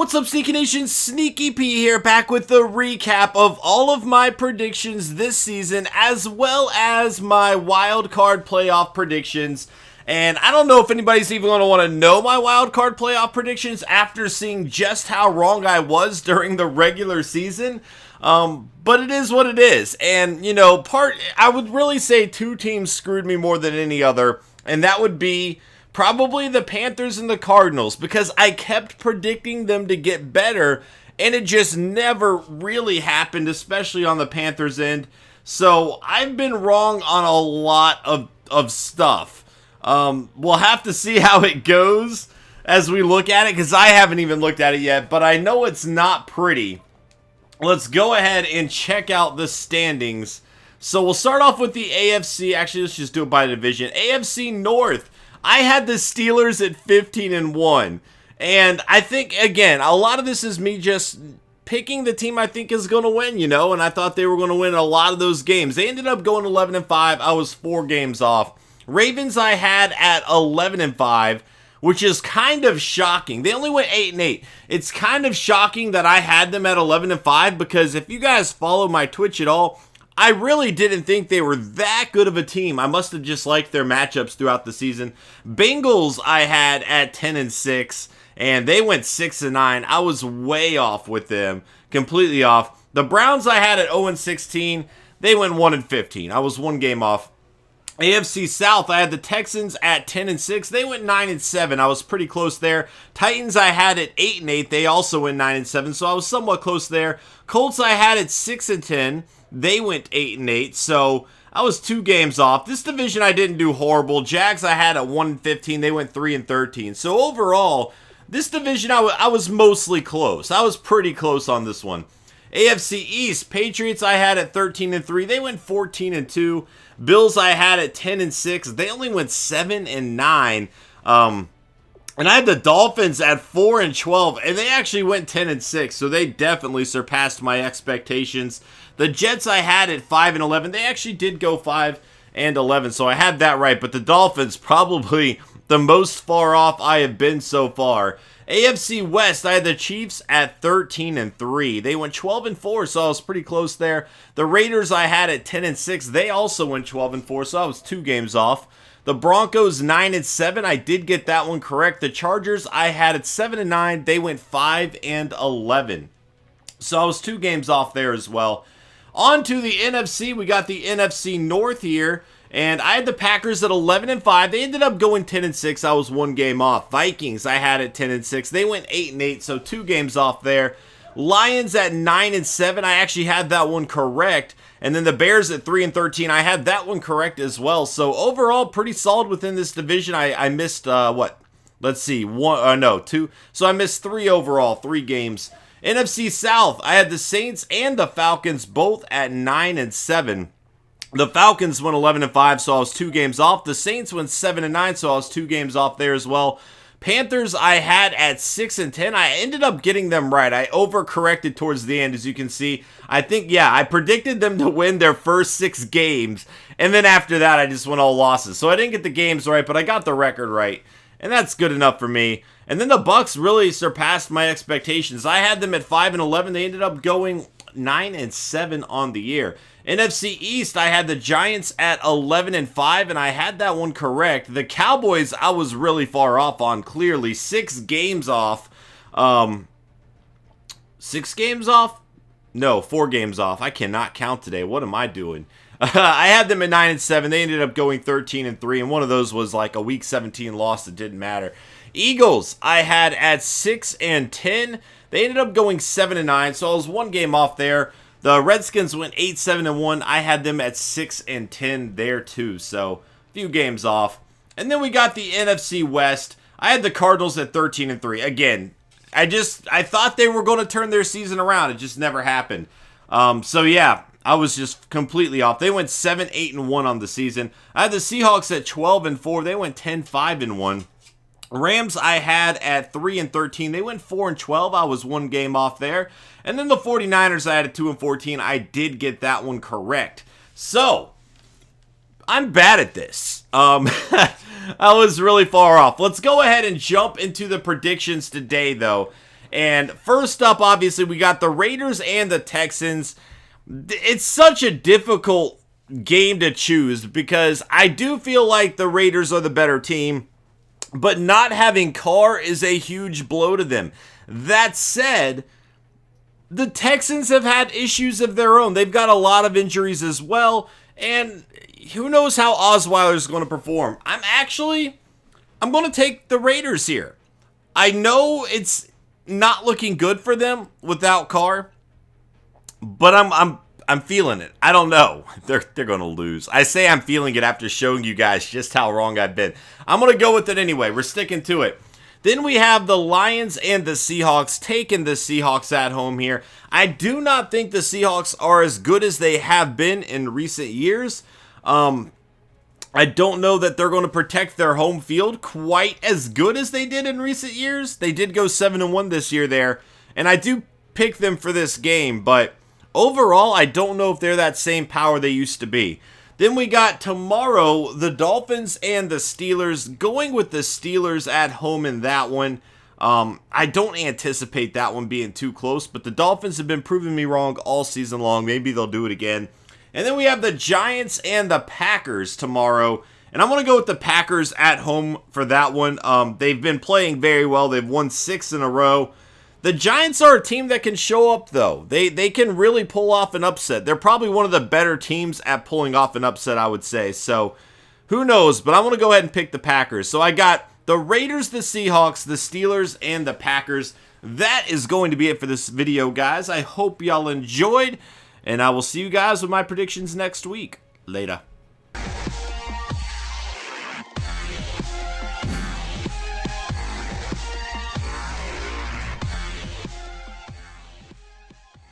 What's up, Sneaky Nation? Sneaky P here, back with the recap of all of my predictions this season, as well as my wild card playoff predictions. And I don't know if anybody's even going to want to know my wild card playoff predictions after seeing just how wrong I was during the regular season. But it is what it is. And, you know, I would really say two teams screwed me more than any other, and that would be probably the Panthers and the Cardinals, because I kept predicting them to get better, and it just never really happened, especially on the Panthers end. So I've been wrong on a lot of stuff. We'll have to see how it goes as we look at it, because I haven't even looked at it yet, but I know it's not pretty. Let's go ahead and check out the standings. So we'll start off with the AFC. Actually, let's just do it by division. AFC North. I had the Steelers at 15-1, and I think, again, a lot of this is me just picking the team I think is going to win, you know, and I thought they were going to win a lot of those games. They ended up going 11-5. I was 4 games off. Ravens I had at 11-5, which is kind of shocking. They only went 8-8. It's kind of shocking that I had them at 11-5, because if you guys follow my Twitch at all, I really didn't think they were that good of a team. I must have just liked their matchups throughout the season. Bengals I had at 10-6, and they went 6-9. I was way off with them, completely off. The Browns I had at 0-16. They went 1-15. I was 1 game off. AFC South, I had the Texans at 10-6. They went 9-7. I was pretty close there. Titans I had at 8-8. They also went 9-7, so I was somewhat close there. Colts I had at 6-10. They went 8-8, so I was 2 games off. This division I didn't do horrible. Jags I had at 1-15. They went 3-13. So overall, this division I was mostly close. I was pretty close on this one. AFC East, Patriots I had at 13-3. They went 14-2. Bills I had at 10-6. They only went 7-9. And I had the Dolphins at 4-12, and they actually went 10-6, so they definitely surpassed my expectations. The Jets I had at 5-11. They actually did go 5-11, so I had that right. But the Dolphins, probably the most far off I have been so far. AFC West, I had the Chiefs at 13-3. They went 12-4, so I was pretty close there. The Raiders I had at 10-6. They also went 12-4, so I was 2 games off. The Broncos 9-7. I did get that one correct. The Chargers I had at 7-9. They went 5-11. So I was 2 games off there as well. On to the NFC. We got the NFC North here. And I had the Packers at 11-5. They ended up going 10-6. I was 1 game off. Vikings I had at 10-6. They went 8-8. So 2 games off there. Lions at 9-7. I actually had that one correct. And then the Bears at 3-13. I had that one correct as well. So overall, pretty solid within this division. I missed what? Let's see. 2. So I missed 3 overall. 3 games. NFC South, I had the Saints and the Falcons both at 9-7. The Falcons went 11-5, so I was 2 games off. The Saints went 7-9, so I was 2 games off there as well. Panthers I had at 6-10. I ended up getting them right. I overcorrected towards the end, as you can see. I think, I predicted them to win their first 6 games, and then after that, I just went all losses. So I didn't get the games right, but I got the record right, and that's good enough for me. And then the Bucks really surpassed my expectations. I had them at 5-11. They ended up going 9-7 on the year. NFC East, I had the Giants at 11-5, and I had that one correct. The Cowboys, I was really far off on, clearly. 6 games off. 6 games off? No, 4 games off. I cannot count today. What am I doing? I had them at 9-7. They ended up going 13-3, and one of those was like a Week 17 loss that didn't matter. Eagles, I had at 6-10. They ended up going 7-9, so I was 1 game off there. The Redskins went 8-7-1. I had them at 6-10 there too, so a few games off. And then we got the NFC West. I had the Cardinals at 13-3. Again, I thought they were going to turn their season around. It just never happened. So yeah, I was just completely off. They went 7-8-1 on the season. I had the Seahawks at 12-4. They went 10-5-1. Rams I had at 3-13. They went 4-12. I was 1 game off there. And then the 49ers I had at 2-14. I did get that one correct. So, I'm bad at this. I was really far off. Let's go ahead and jump into the predictions today, though. And first up, obviously, we got the Raiders and the Texans. It's such a difficult game to choose because I do feel like the Raiders are the better team, but not having Carr is a huge blow to them. That said, the Texans have had issues of their own. They've got a lot of injuries as well, and who knows how Osweiler is going to perform. I'm going to take the Raiders here. I know it's not looking good for them without Carr, but I'm feeling it. I don't know. They're going to lose. I say I'm feeling it after showing you guys just how wrong I've been. I'm going to go with it anyway. We're sticking to it. Then we have the Lions and the Seahawks, taking the Seahawks at home here. I do not think the Seahawks are as good as they have been in recent years. I don't know that they're going to protect their home field quite as good as they did in recent years. They did go 7-1 this year there, and I do pick them for this game, but overall, I don't know if they're that same power they used to be. Then we got tomorrow, the Dolphins and the Steelers, going with the Steelers at home in that one. I don't anticipate that one being too close, but the Dolphins have been proving me wrong all season long. Maybe they'll do it again. And then we have the Giants and the Packers tomorrow, and I'm going to go with the Packers at home for that one. They've been playing very well. They've won 6 in a row. The Giants are a team that can show up, though. They can really pull off an upset. They're probably one of the better teams at pulling off an upset, I would say. So, who knows? But I'm going to go ahead and pick the Packers. So, I got the Raiders, the Seahawks, the Steelers, and the Packers. That is going to be it for this video, guys. I hope y'all enjoyed, and I will see you guys with my predictions next week. Later.